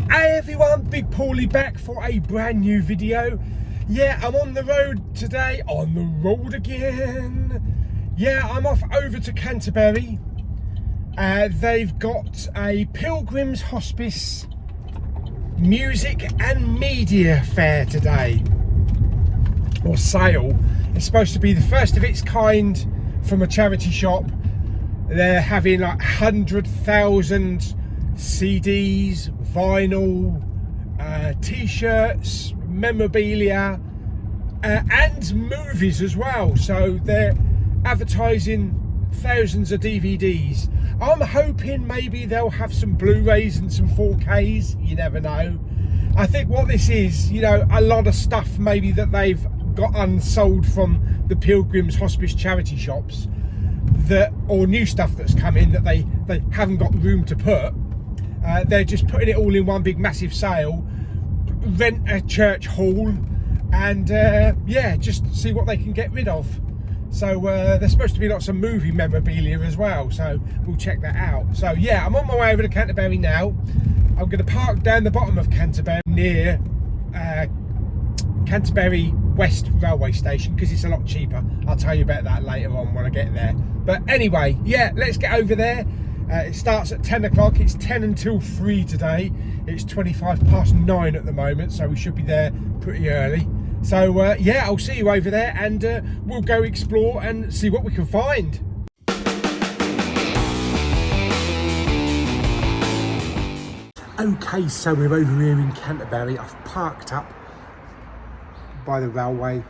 Hey everyone, Big Paulie back for a brand new video. Yeah, I'm on the road today, on the road again. Yeah, I'm off over to Canterbury. They've got a Pilgrim's Hospice music and media fair today, or sale. It's supposed to be the first of its kind from a charity shop. They're having like 100,000 CDs, vinyl, t-shirts, memorabilia, and movies as well. So they're advertising thousands of DVDs. I'm hoping maybe they'll have some Blu-rays and some 4Ks. You never know. I think what this is, you know, a lot of stuff maybe that they've got unsold from the Pilgrim's Hospice charity shops, that, or new stuff that's come in that they haven't got room to put. They're just putting it all in one big massive sale, rent a church hall, and yeah, just see what they can get rid of. So there's supposed to be lots of movie memorabilia as well, so we'll check that out. So yeah, I'm on my way over to Canterbury now. I'm going to park down the bottom of Canterbury near Canterbury West railway station because it's a lot cheaper. I'll tell you about that later on when I get there. But anyway, yeah, let's get over there. It starts at 10 o'clock. It's 10 until 3 today. It's 9:25 at the moment, so we should be there pretty early. So yeah, I'll see you over there, and we'll go explore and see what we can find. Okay, so we're over here in Canterbury. I've parked up by the railway.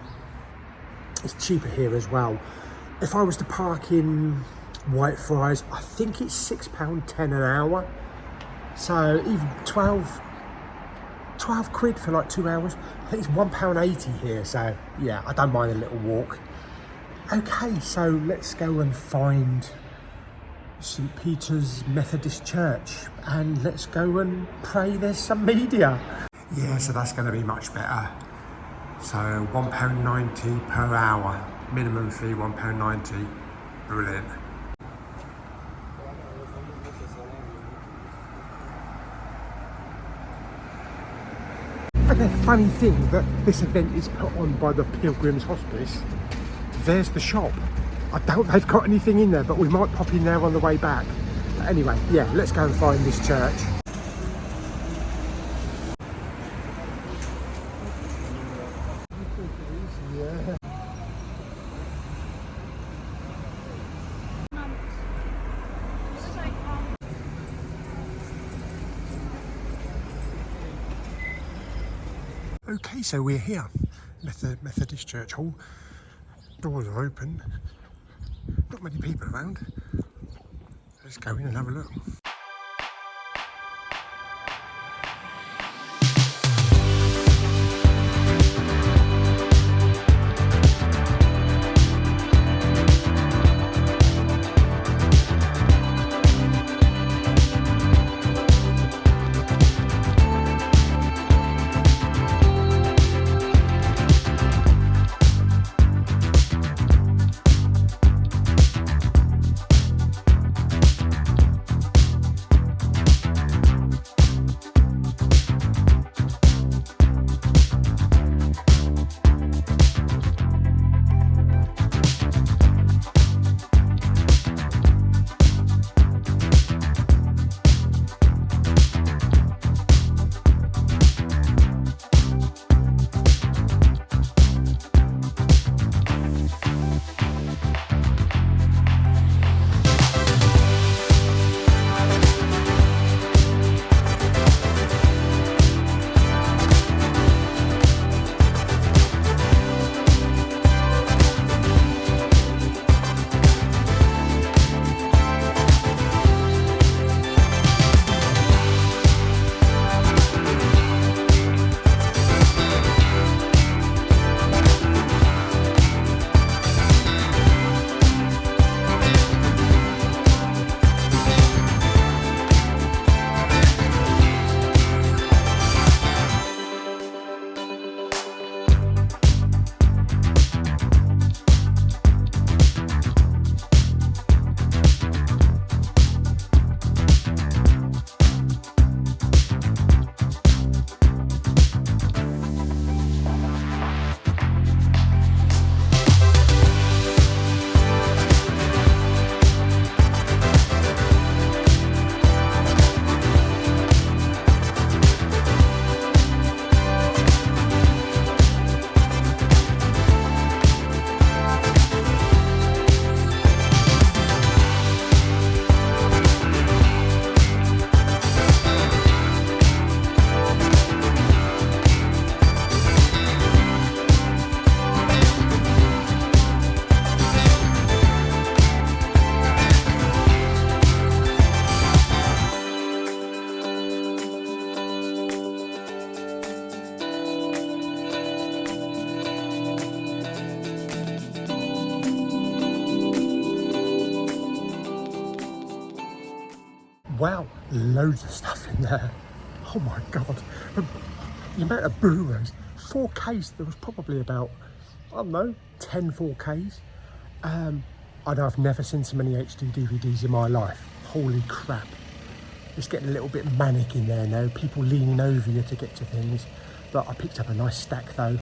It's cheaper here as well. If I was to park in Whitefriars, I think it's £6.10 an hour. So even 12 quid for like 2 hours. I think it's £1.80 here. So yeah, I don't mind a little walk. Okay, so let's go and find St Peter's Methodist Church, and let's go and pray there's some media. Yeah, so that's going to be much better. So £1.90 per hour, minimum fee £1.90. Brilliant. And the funny thing that this event is put on by the Pilgrim's Hospice, there's the shop. I doubt they've got anything in there, but we might pop in there on the way back. But anyway, yeah, let's go and find this church. Okay, so we're here, Methodist Church Hall. Doors are open. Not many people around. Let's go in and have a look. Wow, loads of stuff in there. Oh my God. The amount of Blu-rays. 4Ks, there was probably about, I don't know, 10 4Ks. I've never seen so many HD DVDs in my life. Holy crap. It's getting a little bit manic in there now, people leaning over you to get to things. But I picked up a nice stack though.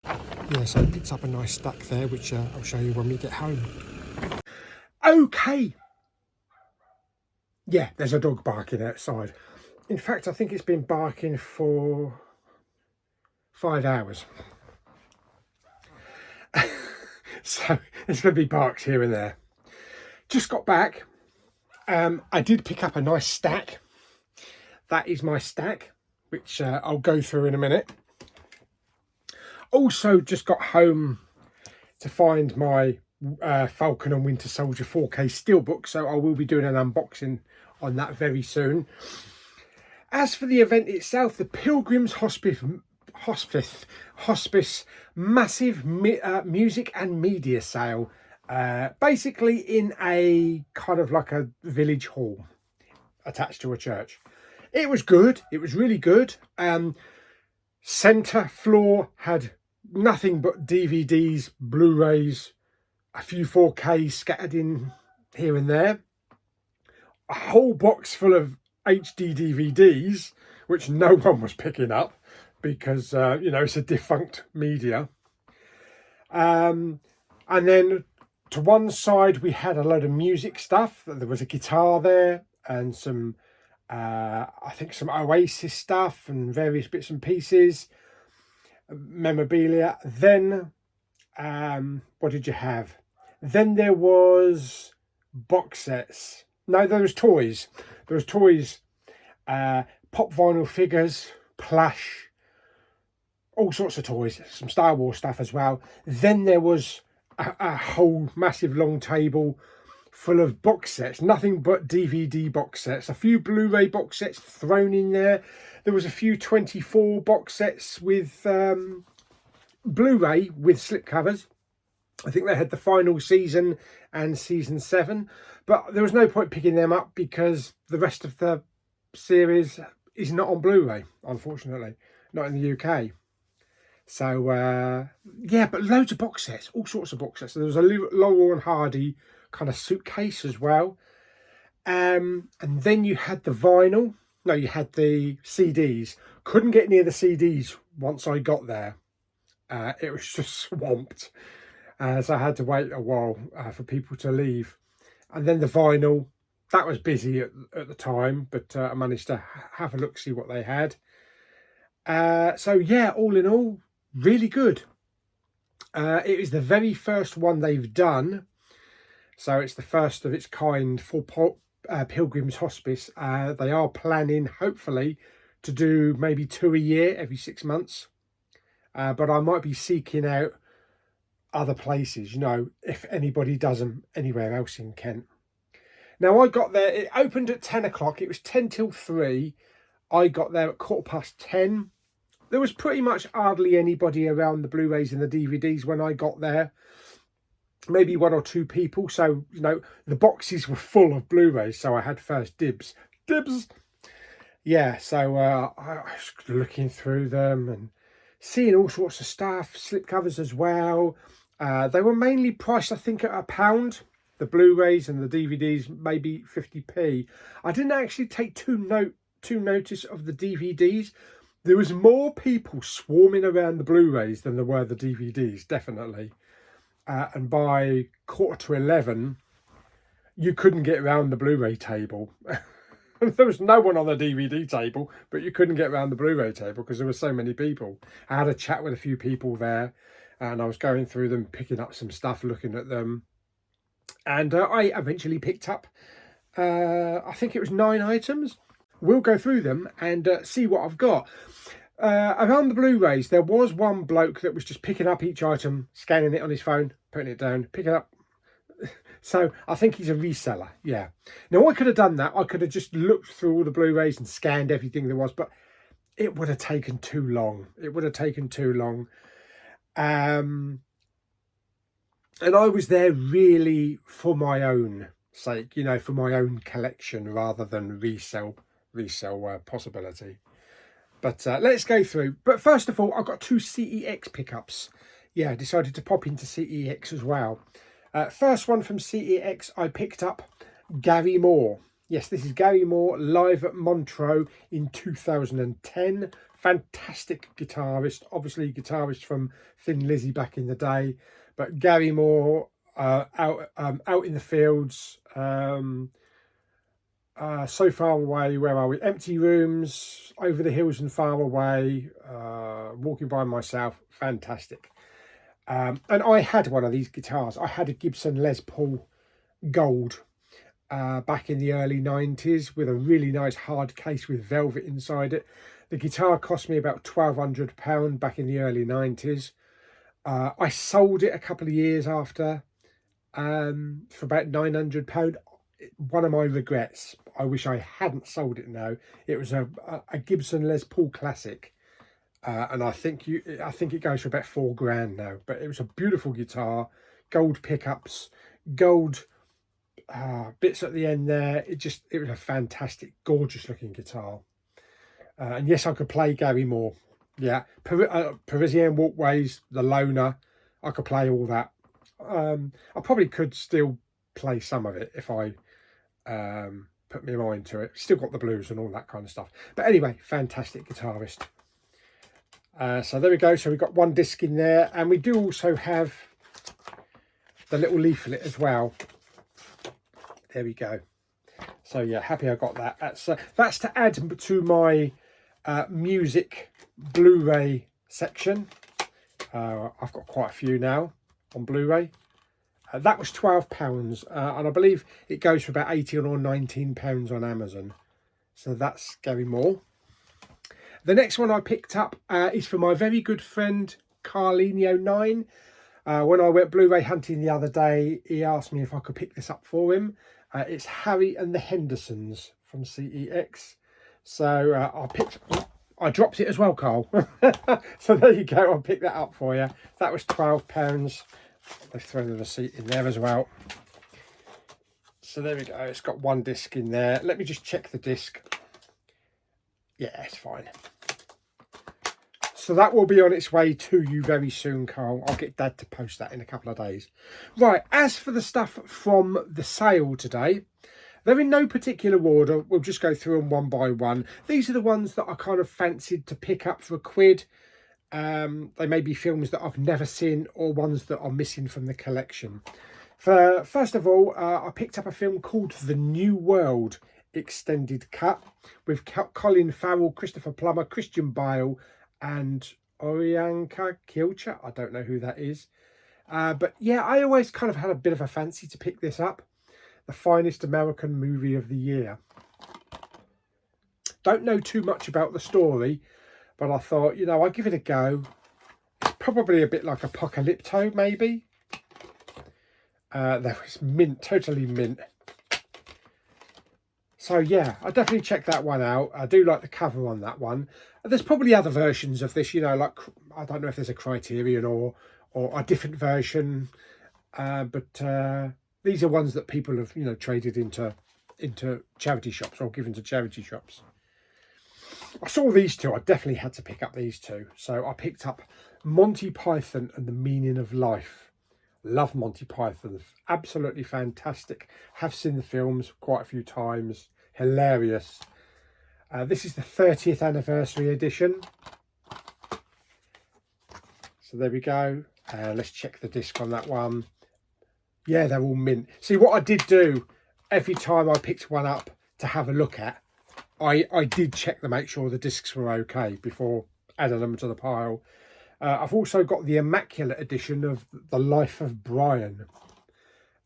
Yeah, so I picked up a nice stack there, which I'll show you when we get home. Okay. Yeah, there's a dog barking outside. In fact, I think it's been barking for 5 hours. So there's going to be barks here and there. Just got back. I did pick up a nice stack. That is my stack, which I'll go through in a minute. Also just got home to find my Falcon and Winter Soldier 4K Steelbook, so I will be doing an unboxing on that very soon. As for the event itself, the Pilgrims Hospice massive music and media sale, basically in a kind of like a village hall attached to a church. It was good. It was really good. Centre floor had nothing but DVDs, Blu-rays, a few 4Ks scattered in here and there. A whole box full of HD DVDs, which no one was picking up because, you know, it's a defunct media. And then to one side, we had a load of music stuff. There was a guitar there and some, I think some Oasis stuff and various bits and pieces, memorabilia. Then, what did you have? Then there was box sets. No, there was toys. There was toys, pop vinyl figures, plush, all sorts of toys, some Star Wars stuff as well. Then there was a whole massive long table full of box sets, nothing but DVD box sets, a few Blu-ray box sets thrown in there. There was a few 24 box sets with Blu-ray with slipcovers. I think they had the final season and season 7, but there was no point picking them up because the rest of the series is not on Blu-ray, unfortunately, not in the UK. So yeah, but loads of box sets, all sorts of box sets. There was a Laurel and Hardy kind of suitcase as well, and then you had the vinyl. No, you had the CDs. Couldn't get near the CDs once I got there. It was just swamped. So I had to wait a while for people to leave. And then the vinyl, that was busy at the time, but I managed to have a look, see what they had. So yeah, all in all, really good. It is the very first one they've done. So it's the first of its kind for Pilgrims Hospice. They are planning, hopefully, to do maybe 2 a year, every 6 months. But I might be seeking out other places, you know, if anybody does them anywhere else in Kent. Now, I got there, it opened at 10 o'clock. It was 10 till 3. I got there at 10:15. There was pretty much hardly anybody around the Blu-rays and the DVDs when I got there. Maybe 1 or 2 people. So, you know, the boxes were full of Blu-rays, so I had first dibs. Yeah, so I was looking through them and seeing all sorts of stuff, slipcovers as well. They were mainly priced, I think, at £1. The Blu-rays and the DVDs, maybe 50p. I didn't actually take too notice of the DVDs. There was more people swarming around the Blu-rays than there were the DVDs, definitely. And by 11:15, you couldn't get around the Blu-ray table. There was no one on the DVD table, but you couldn't get around the Blu-ray table because there were so many people. I had a chat with a few people there, and I was going through them, picking up some stuff, looking at them. And I eventually picked up, I think it was 9 items. We'll go through them and see what I've got. Around the Blu-rays, there was one bloke that was just picking up each item, scanning it on his phone, putting it down, picking it up. So I think he's a reseller, yeah. Now, I could have done that. I could have just looked through all the Blu-rays and scanned everything there was, but it would have taken too long. It would have taken too long. And I was there really for my own sake, you know, for my own collection rather than resell possibility. But let's go through. But first of all, I've got 2 CEX pickups. Yeah, I decided to pop into CEX as well. First one from CEX, I picked up Gary Moore. Yes, this is Gary Moore live at Montreux in 2010. Fantastic guitarist, obviously guitarist from Thin Lizzy back in the day. But Gary Moore out in the fields, So Far Away, where are we? Empty Rooms, Over the Hills and Far Away, Walking by Myself, fantastic. And I had one of these guitars. I had a Gibson Les Paul Gold back in the early 90s with a really nice hard case with velvet inside it. The guitar cost me about £1,200 back in the early 90s. I sold it a couple of years after for about £900. One of my regrets. I wish I hadn't sold it now. It was a Gibson Les Paul Classic. And I think it goes for about £4,000 now. But it was a beautiful guitar, gold pickups, gold bits at the end there. It was a fantastic, gorgeous looking guitar. And yes, I could play Gary Moore. Yeah, Parisian Walkways, The Loner. I could play all that. I probably could still play some of it if I put my mind to it. Still got the blues and all that kind of stuff. But anyway, fantastic guitarist. So there we go. So we've got 1 disc in there, and we do also have the little leaflet as well. There we go. So yeah, happy I got that. That's to add to my music Blu-ray section. I've got quite a few now on Blu-ray. That was £12, and I believe it goes for about £18 or £19 on Amazon. So that's Gary Moore. The next one I picked up is for my very good friend Carlinio9. When I went Blu-ray hunting the other day, he asked me if I could pick this up for him. It's Harry and the Hendersons from CEX. So I dropped it as well, Carl. So there you go. I'll pick that up for you. That was £12. They've thrown the receipt in there as well. So there we go. It's got 1 disc in there. Let me just check the disc. Yeah, it's fine. So that will be on its way to you very soon, Carl. I'll get Dad to post that in a couple of days. Right, as for the stuff from the sale today, they're in no particular order. We'll just go through them one by one. These are the ones that I kind of fancied to pick up for £1. They may be films that I've never seen or ones that are missing from the collection. First of all, I picked up a film called The New World Extended Cut with Colin Farrell, Christopher Plummer, Christian Bale and Orianka Kilcher. I don't know who that is. But yeah, I always kind of had a bit of a fancy to pick this up. The finest American movie of the year. Don't know too much about the story, but I thought, you know, I'll give it a go. It's probably a bit like Apocalypto, maybe. That was mint, totally mint. So yeah, I definitely check that one out. I do like the cover on that one. There's probably other versions of this, you know, like, I don't know if there's a Criterion or a different version. But these are ones that people have, you know, traded into charity shops or given to charity shops. I saw these two. I definitely had to pick up these two. So I picked up Monty Python and the Meaning of Life. Love Monty Python. Absolutely fantastic. Have seen the films quite a few times. Hilarious. This is the 30th anniversary edition. So there we go. Let's check the disc on that one. Yeah, they're all mint. See, what I did do every time I picked one up to have a look at, I did check to make sure the discs were okay before adding them to the pile. I've also got the Immaculate edition of The Life of Brian.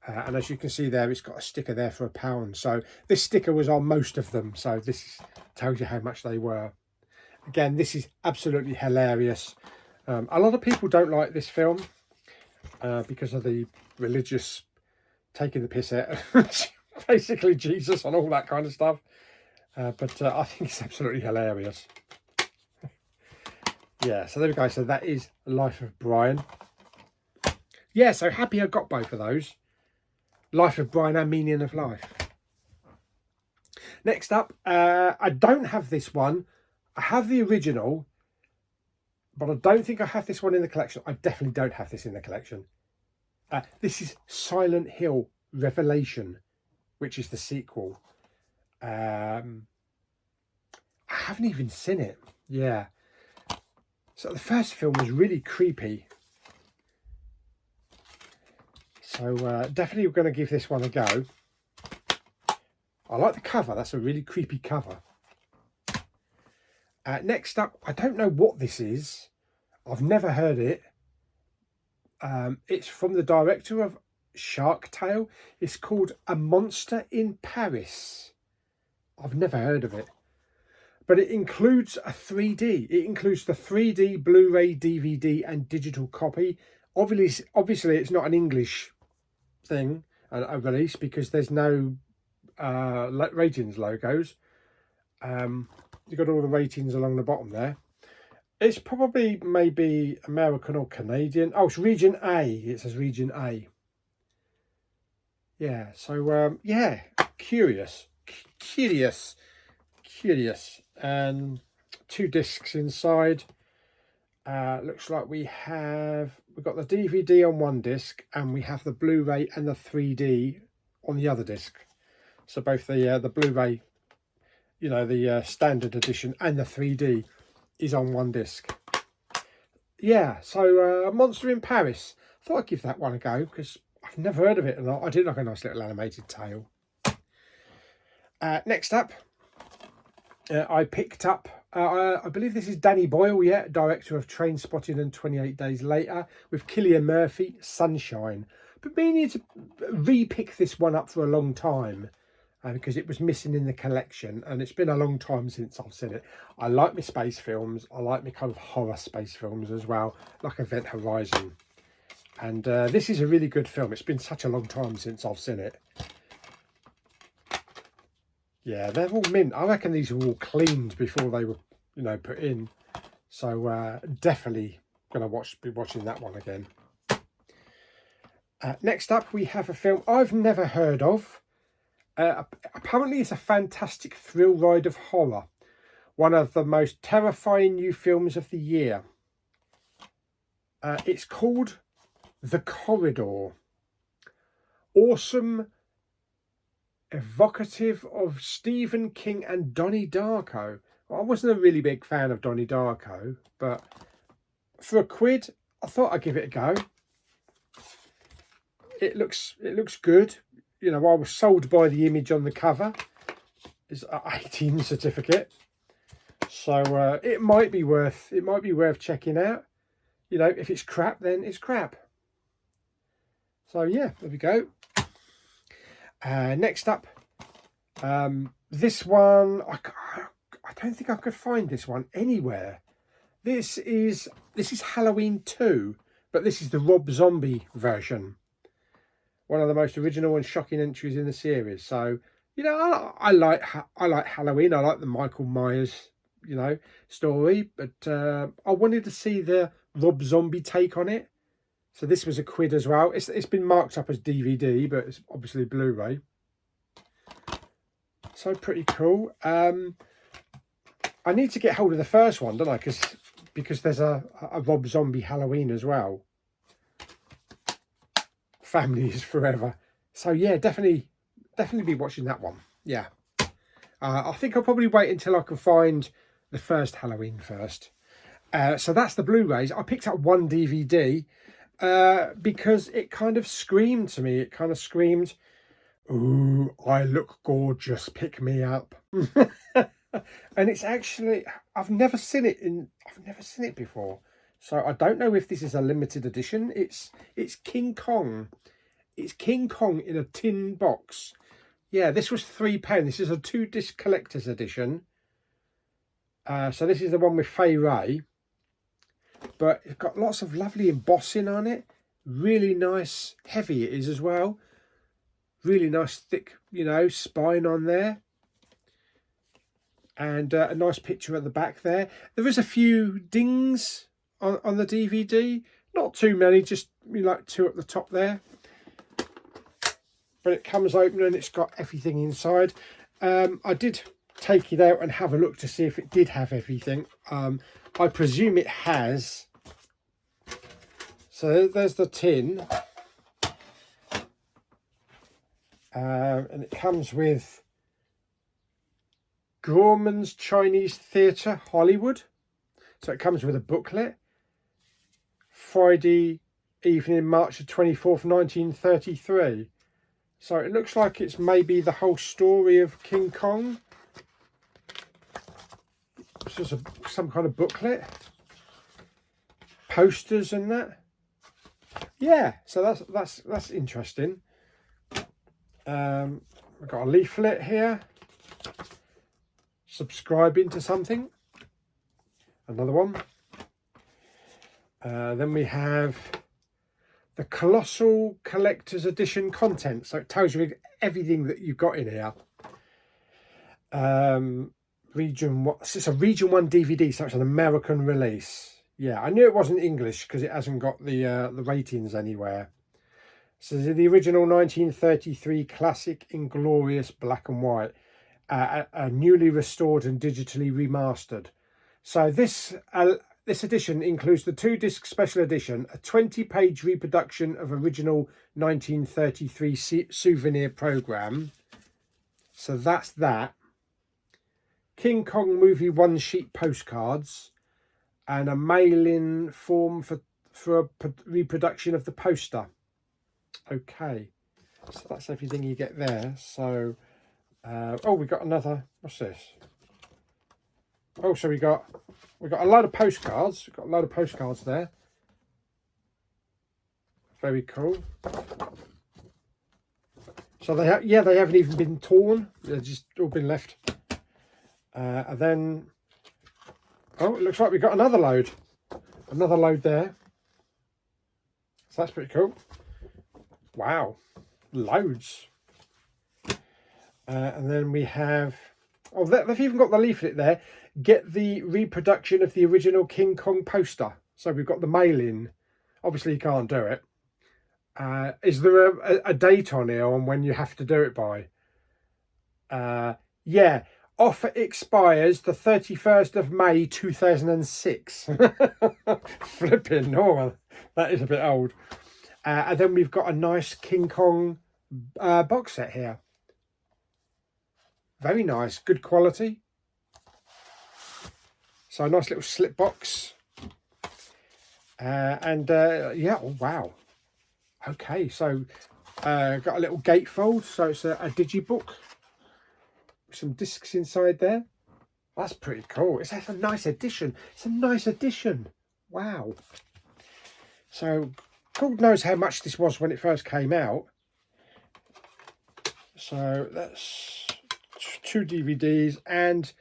And as you can see there, it's got a sticker there for £1. So this sticker was on most of them. So this tells you how much they were. Again, this is absolutely hilarious. A lot of people don't like this film because of the religious taking the piss out of basically Jesus and all that kind of stuff. But I think it's absolutely hilarious. Yeah, so there we go. So that is The Life of Brian. Yeah, so happy I got both of those. Life of Brian and Meaning of Life. Next up, I don't have this one. I have the original, but I don't think I have this one in the collection. I definitely don't have this in the collection. This is Silent Hill Revelation, which is the sequel. I haven't even seen it. Yeah. So the first film was really creepy. So definitely we're going to give this one a go. I like the cover. That's a really creepy cover. Next up, I don't know what this is. I've never heard it. It's from the director of Shark Tale. It's called A Monster in Paris. I've never heard of it. But it includes a 3D. It includes the 3D Blu-ray, DVD and digital copy. Obviously it's not an English thing, a release, because there's no ratings logos. You've got all the ratings along the bottom there. It's probably maybe American or Canadian. Oh, it's region A. It says region A. Yeah, so yeah, curious. And 2 discs inside. Looks like we've got the DVD on one disc, and we have the Blu-ray and the 3D on the other disc. So both the Blu-ray, you know, the standard edition, and the 3D is on one disc. Yeah, so Monster in Paris. I thought I'd give that one a go because I've never heard of it, and I did like a nice little animated tale. Next up, I picked up, I believe this is Danny Boyle, yeah, director of Trainspotting and 28 Days Later, with Cillian Murphy, Sunshine. But meaning to re-pick this one up for a long time, because it was missing in the collection, and it's been a long time since I've seen it. I like my space films. I like my kind of horror space films as well, like Event Horizon. And this is a really good film. It's been such a long time since I've seen it. Yeah, they're all mint. I reckon these were all cleaned before they were, you know, put in. So definitely going to be watching that one again. Next up, we have a film I've never heard of. Apparently, it's a fantastic thrill ride of horror. One of the most terrifying new films of the year. It's called The Corridor. Awesome, evocative of Stephen King and Donnie Darko. I wasn't a really big fan of Donnie Darko, but for £1, I thought I'd give it a go. It looks good. You know, I was sold by the image on the cover. It's an 18 certificate, so it might be worth checking out. You know, if it's crap, then it's crap. So yeah, there we go. Next up, this one, I don't think I could find this one anywhere. This is Halloween 2, but this is the Rob Zombie version. One of the most original and shocking entries in the series. So, you know, I like Halloween. I like the Michael Myers, you know, story. But I wanted to see the Rob Zombie take on it. So this was £1 as well. It's been marked up as DVD, but it's obviously Blu-ray. So pretty cool. I need to get hold of the first one, don't I? Because there's a Rob Zombie Halloween as well. Family is Forever. So yeah, definitely be watching that one. Yeah. I think I'll probably wait until I can find the first Halloween first. So that's the Blu-rays. I picked up one DVD because it kind of screamed to me. It kind of screamed, "Ooh, I look gorgeous, pick me up." And it's actually, I've never seen it before. So I don't know if this is a limited edition. It's King Kong. It's King Kong in a tin box. Yeah, this was £3. This is a 2-disc collector's edition. So this is the one with Fay Ray. But it's got lots of lovely embossing on it. Really nice, heavy it is as well. Really nice thick, you know, spine on there. And a nice picture at the back there. There is a few dings on the DVD. Not too many, just like 2 at the top there. but it comes open and it's got everything inside. I did take it out and have a look to see if it did have everything. I presume it has. So there's the tin. And it comes with Grauman's Chinese Theatre, Hollywood. So it comes with a booklet. Friday evening, March the 24th, 1933. So it looks like it's maybe the whole story of King Kong. This is some kind of booklet. Posters and that. Yeah, so that's interesting. We've got a leaflet here. Subscribing to something. Another one. Then we have the Colossal Collector's Edition content. So it tells you everything that you've got in here. Region 1. It's a Region 1 DVD, so it's an American release. Yeah, I knew it wasn't English because it hasn't got the ratings anywhere. So the original 1933 classic Inglorious black and white, newly restored and digitally remastered. So this edition includes the 2-disc special edition, a 20-page reproduction of original 1933 souvenir program. So that's that. King Kong movie 1-sheet postcards, and a mail-in form for a reproduction of the poster. Okay, so that's everything you get there. So, oh, we got another. What's this? Oh, so we got a load of postcards. We've got a load of postcards there. Very cool. So they haven't even been torn. They've just all been left. And then, oh, it looks like we got another load. Another load there. So that's pretty cool. Wow, loads. And then we have, oh, they've even got the leaflet there. Get the reproduction of the original King Kong poster. So we've got the mail-in. Obviously you can't do it. Is there a date on here on when you have to do it by? Yeah, offer expires the 31st of May 2006. Flipping Norman, that is a bit old. And then we've got a nice King Kong box set here. Very nice, good quality. So a nice little slip box. Yeah, oh, wow. Okay, so got a little gatefold. So it's a digibook. Some discs inside there. That's pretty cool. It's a nice edition. It's a nice edition. Wow. So God knows how much this was when it first came out. So that's 2 DVDs, and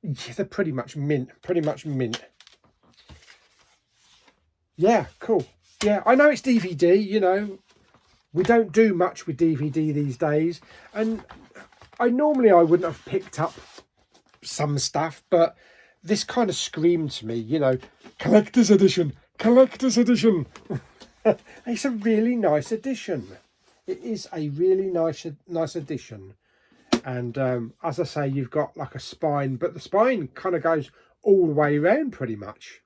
yeah, they're pretty much mint. Yeah, cool. Yeah, I know it's DVD, you know. We don't do much with DVD these days, and I wouldn't have picked up some stuff, but this kind of screamed to me, you know, collector's edition. It's a really nice edition. It is a really nice edition. And as I say, you've got like a spine, but the spine kind of goes all the way around pretty much.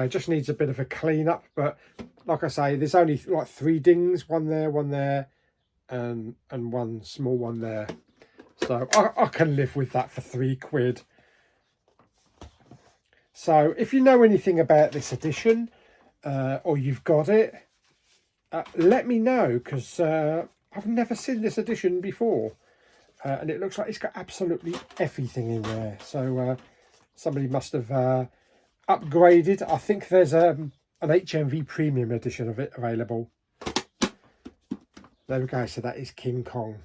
Just needs a bit of a clean up, but like I say, there's only like 3 dings, one there, and one small one there. So I can live with that for £3. So if you know anything about this edition, or you've got it, let me know, because I've never seen this edition before. And it looks like it's got absolutely everything in there. So somebody must have upgraded. I think there's an HMV Premium edition of it available. There we go. So that is King Kong.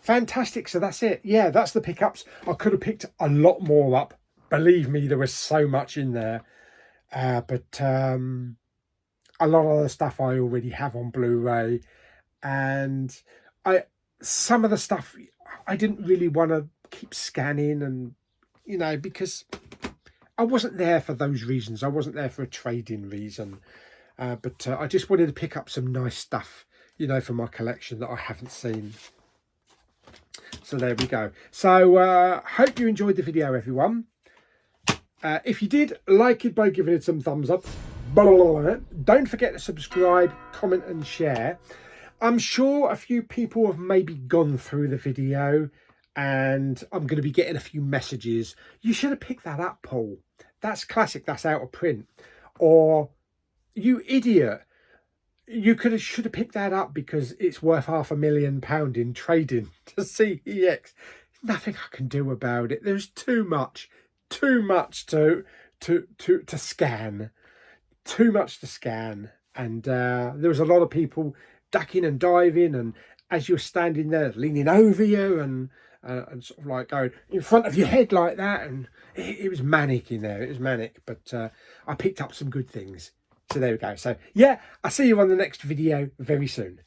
Fantastic. So that's it. Yeah, that's the pickups. I could have picked a lot more up. Believe me, there was so much in there. But a lot of the stuff I already have on Blu-ray. And some of the stuff I didn't really want to keep scanning, and, you know, because I wasn't there for those reasons. I wasn't there for a trading reason. But I just wanted to pick up some nice stuff, you know, for my collection that I haven't seen. So there we go. So hope you enjoyed the video, everyone. If you did, like it by giving it some thumbs up. Don't forget to subscribe, comment and share. I'm sure a few people have maybe gone through the video and I'm going to be getting a few messages. You should have picked that up, Paul. That's classic. That's out of print. Or, you idiot. You should have picked that up because it's worth £500,000 in trading to CEX. Nothing I can do about it. There's too much to scan. Too much to scan. And there was a lot of people ducking and diving, and as you're standing there, leaning over you and sort of like going in front of your head like that, and it was manic in there. It was manic, but I picked up some good things. So there we go. So yeah, I'll see you on the next video very soon.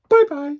Bye bye.